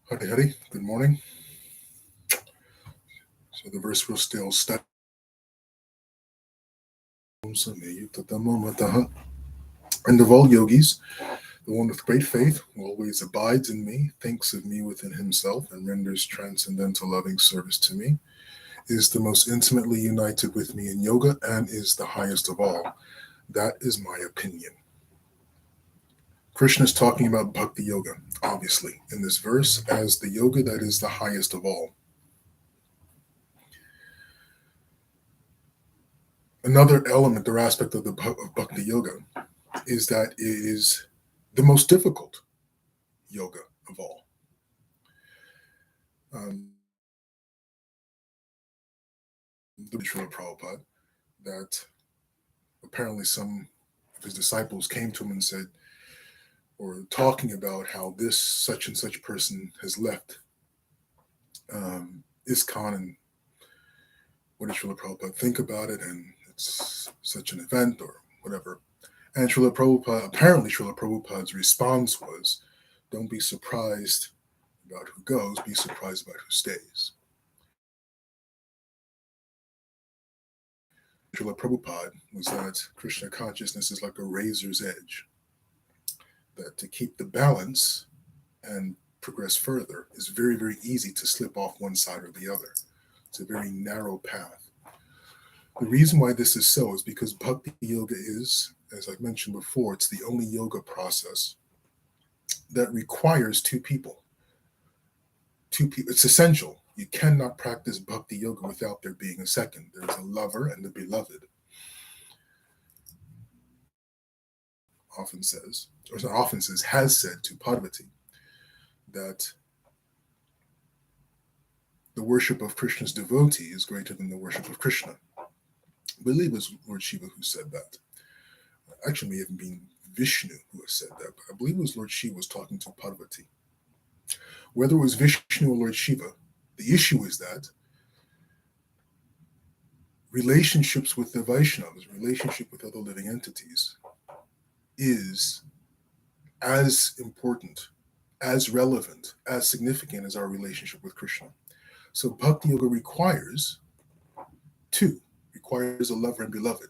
Howdy, howdy. Good morning. So the verse we're still studying. And of all yogis, the one with great faith, who always abides in me, thinks of me within himself, and renders transcendental loving service to me, is the most intimately united with me in yoga and is the highest of all. That is my opinion. Krishna is talking about bhakti yoga, obviously, in this verse as the yoga that is the highest of all. Another element or aspect of bhakti yoga is that it is the most difficult yoga of all. The Srila Prabhupada, that apparently some of his disciples came to him and said, or talking about how this such and such person has left ISKCON, and what did Srila Prabhupada think about it, and it's such an event or whatever. And apparently Srila Prabhupada's response was, don't be surprised about who goes, be surprised about who stays. Srila Prabhupada was that Krishna consciousness is like a razor's edge, that to keep the balance and progress further is very, very easy to slip off one side or the other. It's a very narrow path. The reason why this is so is because bhakti yoga is, as I've mentioned before, it's the only yoga process that requires two people. It's essential. You cannot practice bhakti yoga without there being a second. There's a lover and a beloved. Has said to Parvati that the worship of Krishna's devotee is greater than the worship of Krishna. I believe it was Lord Shiva who said that. Actually, it may have been Vishnu who has said that, but I believe it was Lord Shiva was talking to Parvati. Whether it was Vishnu or Lord Shiva, the issue is that relationships with the Vaishnavas, relationship with other living entities, is as important, as relevant, as significant as our relationship with Krishna. So bhakti yoga requires a lover and beloved.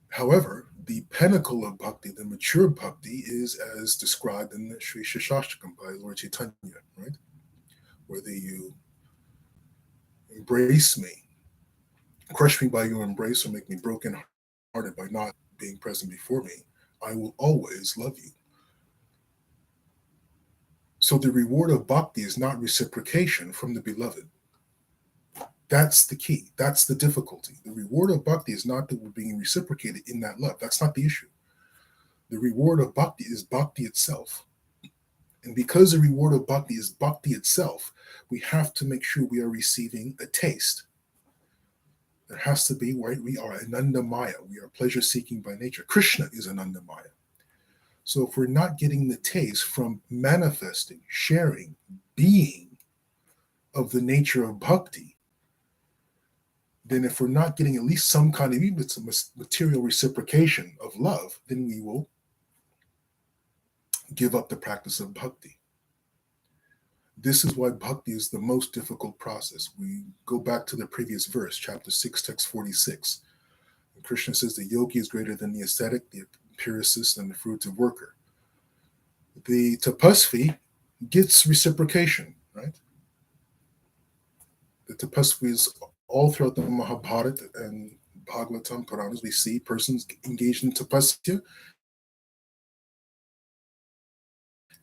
However, the pinnacle of bhakti, the mature bhakti, is as described in the Sri Shashtakam by Lord Chaitanya, right? Whether you embrace me, crush me by your embrace, or make me broken hearted by not being present before me, I will always love you. So the reward of bhakti is not reciprocation from the beloved. That's the key. That's the difficulty. The reward of bhakti is not that we're being reciprocated in that love. That's not the issue. The reward of bhakti is bhakti itself. And because the reward of bhakti is bhakti itself, we have to make sure we are receiving a taste. There has to be, right? We are Anandamaya. We are pleasure seeking by nature. Krishna is Anandamaya. So if we're not getting the taste from manifesting, sharing, being of the nature of bhakti, then if we're not getting at least some kind of, even if it's a material reciprocation of love, then we will give up the practice of bhakti. This is why bhakti is the most difficult process. We go back to the previous verse, chapter 6, text 46. And Krishna says the yogi is greater than the ascetic, the empiricist, and the fruitive worker. The tapasvi gets reciprocation, right? The tapasvis all throughout the Mahabharata and Bhagavatam Puranas, we see persons engaged in tapasya,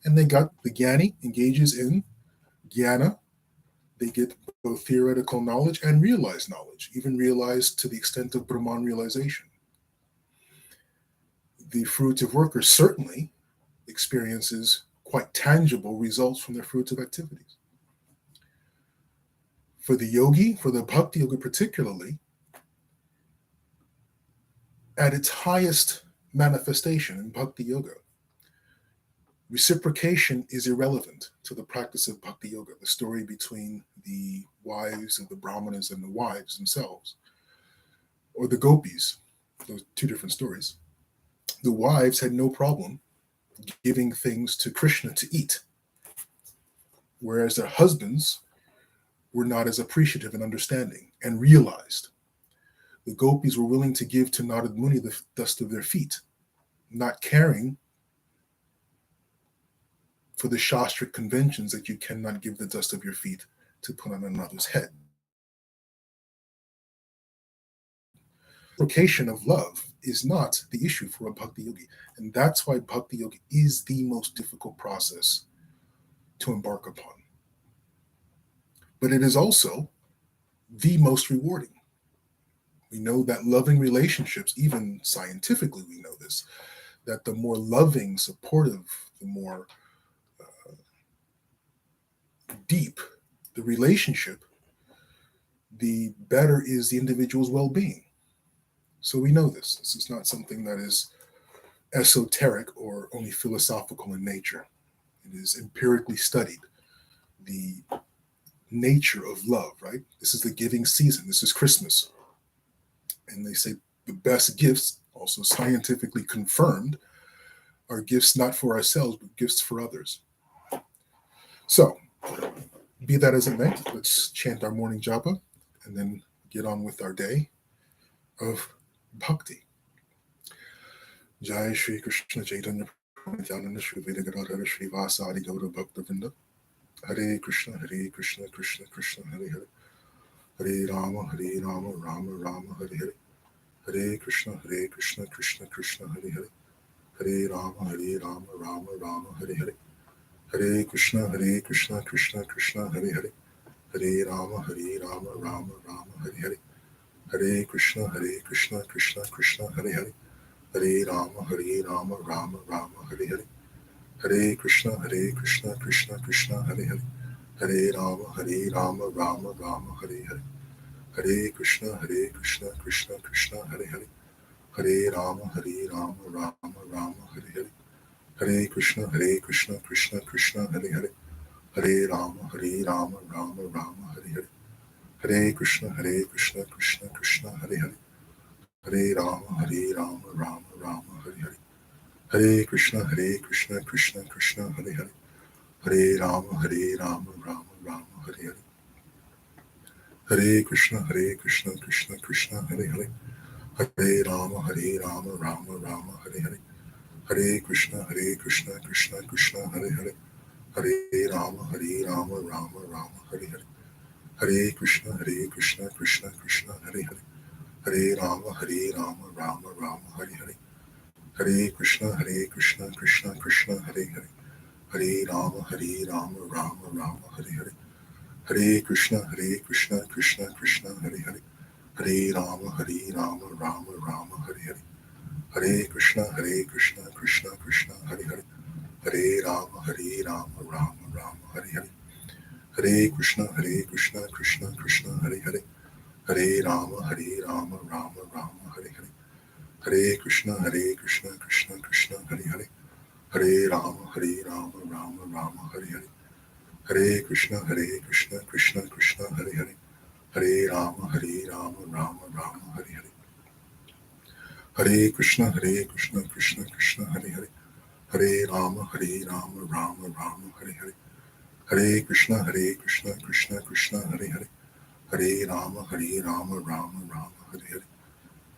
and they got the jnani engages in jnana. They get both theoretical knowledge and realized knowledge, even realized to the extent of Brahman realization. The fruitive worker certainly experiences quite tangible results from their fruitive activities. For the yogi, for the bhakti yoga particularly, at its highest manifestation in bhakti yoga, reciprocation is irrelevant to the practice of bhakti yoga, the story between the wives of the brahmanas and the wives themselves, or the gopis, those two different stories. The wives had no problem giving things to Krishna to eat. whereas their husbands were not as appreciative and understanding and realized. The gopis were willing to give to Narad Muni the dust of their feet, not caring for the Shastric conventions that you cannot give the dust of your feet to put on another's head. Reciprocation of love is not the issue for a bhakti yogi. And that's why bhakti yoga is the most difficult process to embark upon. But it is also the most rewarding. We know that loving relationships, even scientifically, we know this, that the more loving, supportive, the more deep the relationship, the better is the individual's well-being. So we know this. This is not something that is esoteric or only philosophical in nature. It is empirically studied. The nature of love, right? This is the giving season. This is Christmas. And they say the best gifts, also scientifically confirmed, are gifts not for ourselves, but gifts for others. So, be that as it may, let's chant our morning japa and then get on with our day of bhakti. Jai Shri Krishna Chaitanya Nityananda Shri Vedagadadhara Shri Vasadi Gaura Bhakta Vrinda. Hare Krishna Krishna Krishna Hare Hare. Hare Rama Rama Rama Hare Hare. Hare Krishna Krishna Krishna Hare Hare. Hare Rama Rama Rama Hare Hare. Hare Krishna Krishna Krishna Hare Hare. Hare Rama Rama Rama Hare Hare. Hare Krishna Krishna Krishna Hare Hare. Hare Rama Rama Rama Hare Hare. Hare Krishna Krishna Krishna Hare Hare. Hare Rama Rama Rama Hare Hare. Hare Krishna Krishna Krishna Hare Hare. Hare Rama Rama Rama Hare Hare. Hare Krishna Krishna Krishna Hare Hare. Hare Rama Rama Rama Hare Hare. Hare Krishna Krishna Krishna Hare Hare. Hare Rama Rama Rama Hare Hare. Hare Krishna Krishna Krishna Hare Hare. Hare Rama Rama Rama Hare Hare. Hare Krishna Krishna Krishna Hare Hare. Hare Rama Rama Rama Hare Hare. Hare Krishna Krishna Krishna Hare Hare. Hare Rama Rama Rama Hare Hare. Hare Krishna Krishna Krishna Hare Hare. Hare Rama Rama Rama Hare Hare. Hare Krishna Krishna Krishna Hare Hare. Hare Rama Rama Rama Hare Hare. Hare Krishna Krishna Krishna Hare Hare. Hare Rama Rama Rama Hare Hare. Hare Krishna Krishna Krishna Hare Hare. Hare Rama Rama Rama Hare Hare. Hare Krishna Krishna Krishna Hare Hare. Hare Rama Rama Rama Hare Hare. Hare Krishna Krishna Krishna Hare Hare. Hare Rama Rama Rama Hare Hare. Hare Krishna Krishna Krishna Hare Hare. Hare Rama Rama Rama Hare Hare. Hare Krishna Krishna Krishna Hare Hare. Hare Rama Rama Rama Hare Hare.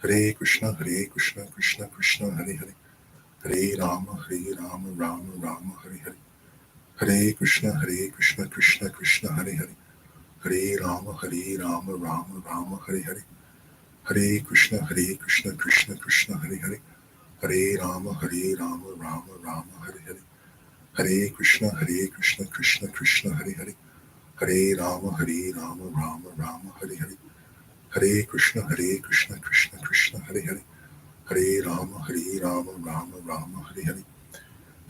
Hare Krishna Krishna Krishna Hare Hare. Hare Rama Rama Rama Hare Hare. Hare Krishna Krishna Krishna Hare Hare. Hare Rama Rama Rama Hare Hare. Hare Krishna Krishna Krishna Hare Hare. Hare Rama Rama Rama Hare Hare. Hare Krishna Krishna Krishna Hare Hare. Hare Rama Rama Rama Hare Hare. Hare Krishna Krishna Krishna Hare Hare. Hare Rama Rama Rama Hare Hare. Hare Krishna Krishna Krishna Hare Hare. Hare Rama Rama Rama Hare Hare.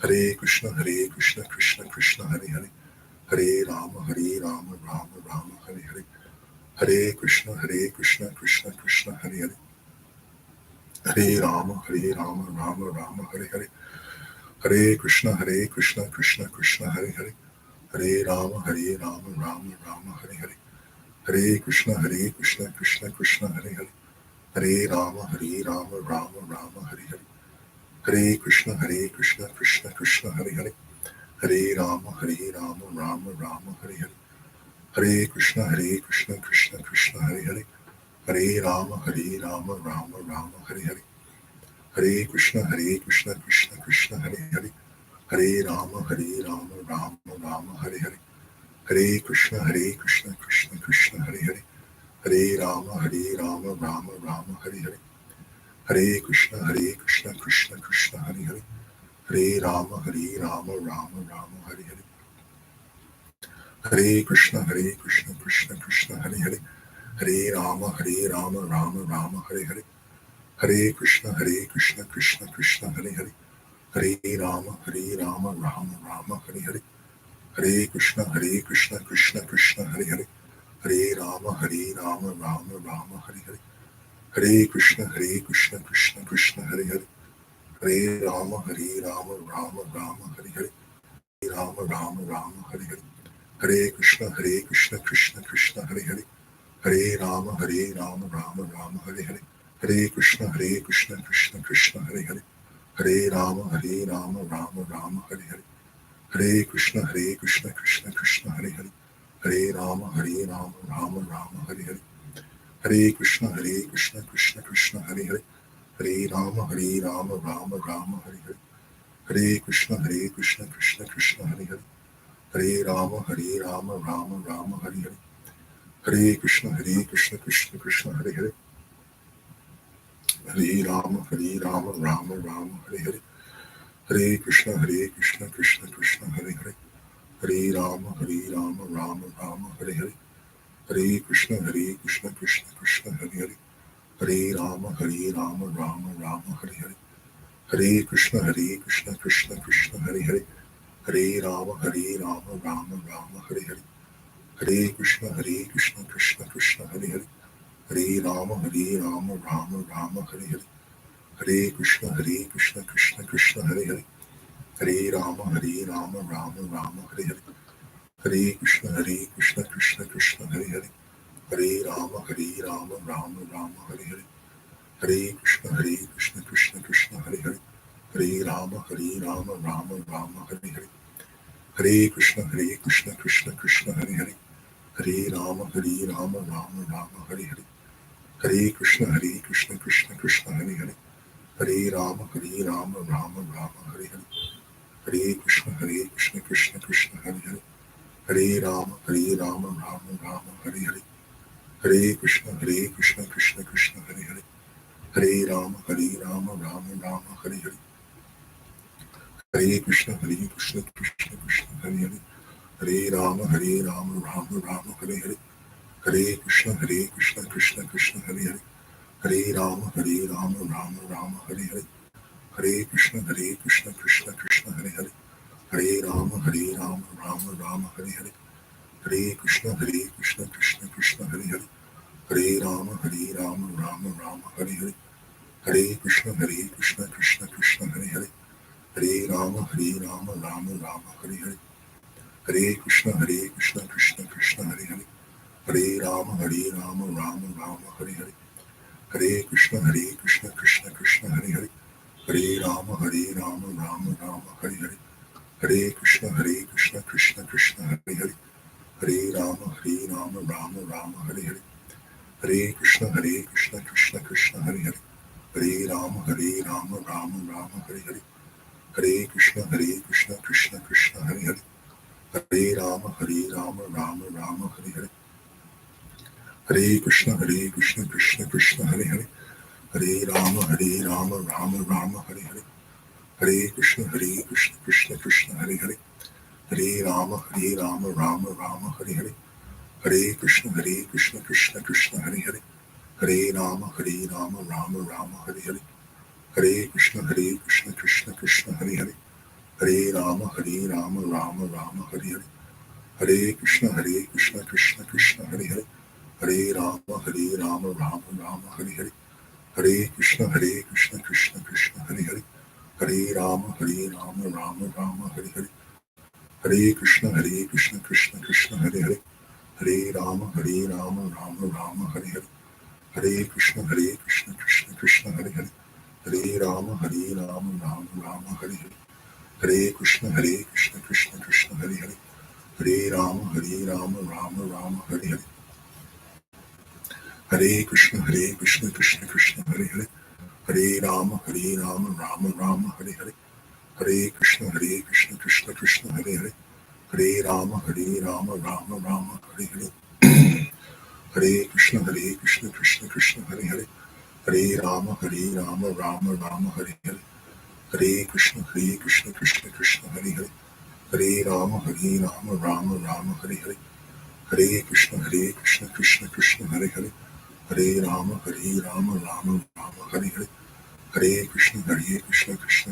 Hare Krishna Krishna Krishna Hare Hare. Hare Rama Rama Rama Hare Hare. Hare Krishna Krishna Krishna Hare Hare. Hare Rama Rama Rama Hare Hare. Hare Krishna Krishna Krishna Hare Hare. Hare Rama Rama Rama Hare Hare. Hare Krishna Krishna Krishna Hare Hare. Hare Rama Rama Rama Hare Hare. Hare Krishna Krishna Krishna Hare Hare. Hare Rama, Rama Rama, Hare Hare. Hare Krishna, Krishna Krishna, Hare Hare. Hare Rama, Rama Rama, Hare Hare. Hare Krishna, Krishna Krishna, Hare Hare. Hare Rama, Rama Rama, Hare Hare. Hare Krishna, Krishna Krishna, Hare Hare. Hare Rama, Rama Rama, Hare Hare. Hare Krishna, Krishna Krishna, Hare Hare. Hare Rama, Rama Rama, Hare Hare. Hare Krishna, Krishna Krishna, Hare Hare. Hare Rama, Rama Rama, Hare Hare. Hare Krishna, Krishna Krishna, Hare Hare. Hare Rama, Rama Rama, Hare Hare. Hare Krishna, Krishna Krishna, Hare Hare. Hare Rama, Rama Rama, Hare Hare. Hare Krishna, Krishna Krishna, Hare Hare. Hare Rama, Rama Rama, Hare Hare. Rama Rama Rama, Hare Hare. Hare Krishna, Krishna Krishna, Hare Hare. Hare Rama, Rama Rama, Hare Hare. Hare Krishna, Krishna Krishna, Hare Hare. Hare Rama, Rama Rama, Hare Hare. Hare Krishna, Krishna Krishna, Hare Hare. Hare Rama, Rama Rama, Hare Hare. Hare Krishna, Krishna Krishna, Hare Hare. Hare Rama, Rama Rama, Hare Hare. Hare Krishna, Krishna Krishna, Hare Hare. Hare Rama, Rama Rama, Hare Hare. Hare Krishna, Krishna Krishna, Hare Hare. Hare Rama, Rama Rama, Hare Hare. Hare Krishna, Krishna Krishna, Hare Hare. Hare Rama, Rama Rama, Hare Hare. Hare Krishna, Krishna Krishna, Hare Hare. Hare Rama, Rama Rama, Hare Hare. Hare Krishna, Krishna Krishna, Hare Hare. Hare Rama, Rama Rama, Hare Hare. Hare Krishna, Krishna Krishna, Hare Hare. Hare Rama, Rama Rama, Hare Hare. Hare Krishna, Krishna Krishna, Hare Hare. Hare Rama, Rama Rama, Hare Hare. Hare Krishna, Krishna Krishna, Hare Hare. Hare Rama, Rama Rama, Hare Hare. Hare Krishna, Krishna Krishna, Hare Hare. Hare Rama, Rama Rama, Hare Hare. Hare Krishna, Krishna Krishna, Hare Hare. Hare Rama, Rama Rama, Hare Hare. Hare Krishna, Krishna Krishna, Hare Hare. Hare Rama, Rama Rama, Hare Hare. Hare Krishna, Krishna Krishna, Hare Hare. Hare Rama, Rama Rama, Hare Hare. Hare Krishna, Krishna Krishna, Hare Hare. Hare Rama, Rama Rama, Hare Hare. Hare Krishna, Krishna Krishna, Hare Hare. Hare Rama, Rama Rama, Hare Hare. Hare Krishna, Krishna Krishna, Hare Hare. Hare Rama, Rama Rama, Hare Hare. Hare Krishna, Krishna Krishna, Hare Hare. Hare Rama, Rama Rama, Hare Hare. Hare Krishna, Krishna Krishna, Hare Hare. Hare Rama, Rama Rama, Hare Hare. Hare Krishna, Krishna Krishna, Hare Hare. Hare Rama, Rama Rama, Hare Hare. Hare Krishna, Krishna Krishna, Hare Hare. Hare Rama, Rama Rama, Hare Hare. Hare Krishna, Krishna Krishna, Hare Hare. Hare Rama, Rama Rama, Hare Hare. Hare Krishna, Krishna Krishna, Hare Hare. Hare Rama, Rama Rama, Hare Hare. Hare Krishna, Krishna Krishna, Hare Hare. Hare Rama, Rama Rama, Hare Hare. Hare Krishna, Krishna Krishna, Hare Hare. Hare Rama, Rama Rama, Hare Hare. Hare Krishna, Krishna Krishna, Hare Hare. Hare Rama, Rama Rama, Hare Hare. Hare Krishna, Krishna Krishna, Hare Hare. Hare Rama, Rama Rama, Hare Hare. Hare Krishna, Krishna Krishna, Hare Hare. Hare Rama, Rama Rama, Hare Hare. Hare Krishna, Krishna Krishna, Hare Hare. Hare Rama, Rama Rama, Hare Hare. Hare Krishna, Krishna Krishna, Hare Hare. Hare Rama, Rama Rama, Hare Hare. Hare Krishna, Krishna Krishna, Hare Hare. Hare Rama, Rama Rama, Hare Hare. Hare Krishna, Krishna Krishna, Hare Hare. Hare Rama, Rama Rama, Hare Hare. Hare Krishna, Krishna Krishna, Hare Hare. Hare Rama, Rama Rama, Hare Hare. Hare Krishna, Krishna Krishna, Hare Hare. Hare Rama, Rama Rama, Hare Hare. Hare Krishna, Krishna Krishna, Hare Hare. Hare Rama, Rama Rama, Hare Hare. Hare Krishna, Krishna Hare Hare. Hare Rama, Rama Rama, Hare Hare. Hare Krishna, Krishna Hare Hare. Hare Rama, Rama Rama, Hare Hare. Hare Krishna, Krishna Hare Hare. Hare Rama, Rama Rama, Hare Hare. Hare Krishna, Krishna Hare Hare. Hare Rama, Rama Rama, Hare Hare. Hare Krishna,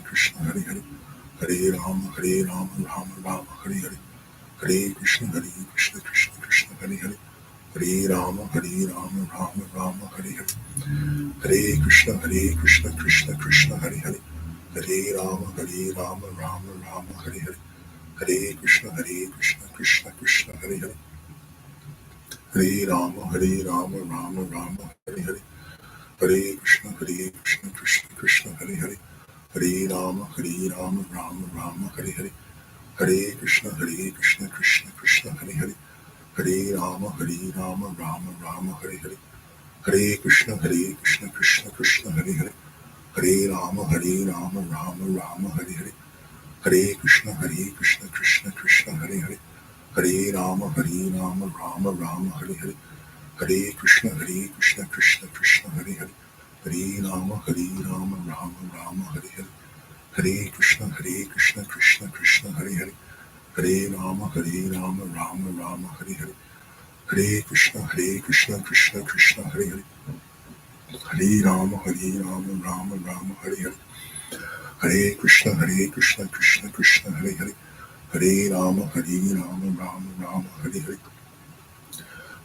Krishna Hare Hare. Hare Rama, Rama Rama, Hare Hare. Hare Krishna, Krishna Hare Hare. Hare Rama, Rama Rama, Hare Hare. Hare Krishna, Krishna Hare Hare. Hare Rama, Rama Rama, Hare Hare. Hare Krishna, Krishna Hare Hare. Hare Rama, Rama Rama, Hare Hare. Hare Krishna, Krishna Hare Hare. Hare Rama, Rama Rama, Hare Hare. Hare Krishna, Krishna Hare Hare. Hare Rama, Rama Rama, Hare Hare. Hare Krishna, Krishna Hare Hare. Hare Rama, Rama Rama, Hare Hare. Hare Krishna, Krishna Hare Hare. Hare Rama, Rama Rama, Hare Hare. Hare Krishna, Krishna Hare Hare. Hare Rama, Rama Rama, Hare Hare. Hare Krishna, Krishna Hare Hare. Hare Rama, Rama Rama, Hare Hare. Hare Krishna, Krishna Hare Hare. Hare Rama, Rama Rama, Hare Hare. Hare Krishna, Krishna Hare Hare. Hare Rama, Rama Rama, Hare Hare. Hare Krishna, Krishna Hare Hare. Hare Rama, Rama Rama, Hare Hare.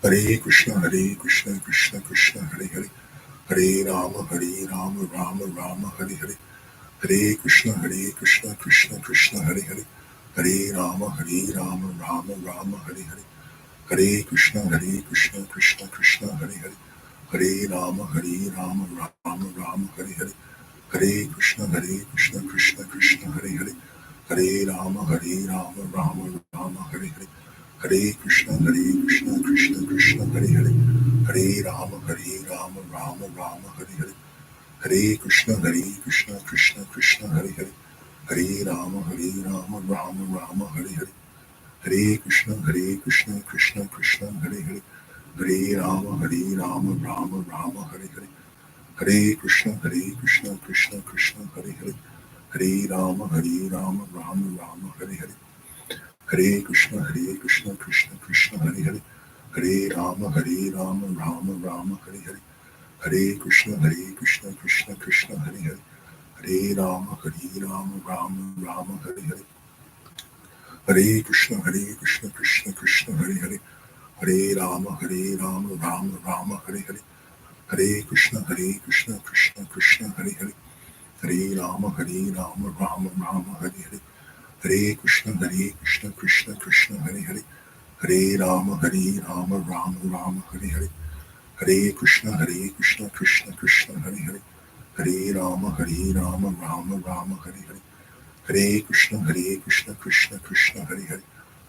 Hare Krishna, Krishna Hare Hare. Hare Rama, Rama Rama, Hare Hare. Hare Krishna, Krishna Hare Hare. Hare Rama, Rama Rama, Hare Hare. Hare Krishna, Krishna Hare Hare. Hare Rama, Rama Rama, Hare Hare. Hare Krishna, Krishna Hare Hare. Hare Rama, Rama Rama, Hare Hare. Hare Krishna, Krishna Hare Hare. Hare Rama, Rama Rama, Hare Hare. Hare Krishna, Krishna Hare Hare. Hare Rama, Rama Rama, Hare Hare. Hare Krishna, Krishna Hare Hare. Hare Rama, Rama Rama, Hare Hare. Hare Krishna, Krishna Hare Hare. Hare Rama, Rama Rama, Hare Hare. Hare Krishna, Krishna Hare Hare. Hare Rama, Rama Rama, Hare Hare. Hare Krishna, Krishna Hare Hare. Hare Rama, Rama Rama, Hare Hare. Hare Krishna, Krishna Hare Hare. Hare Rama, Rama Rama, Hare Hare. Hare Krishna, Krishna Hare Hare. Hare Rama, Rama Rama, Hare Hare. Hare Krishna, Krishna Hare Hare. Hare Rama, Rama Rama, Hare Hare. Hare Krishna, Krishna Hare Hare.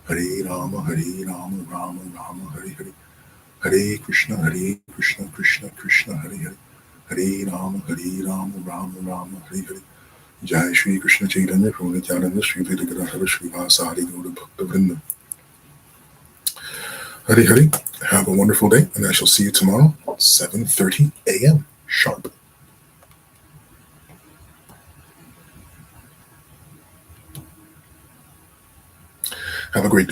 Hare Rama, Rama Rama, Hare Hare. Hare Krishna, Krishna Hare Hare. Hare Rama, Rama Rama, Hare Hare. Jai Shri Krishna Chaitanya Prabhu Nityananda Shri Vedagara Srivasa Hari Gaura Bhakta Vrinda. Hari Hari, have a wonderful day, and I shall see you tomorrow, 7:30 a.m. sharp. Have a great day.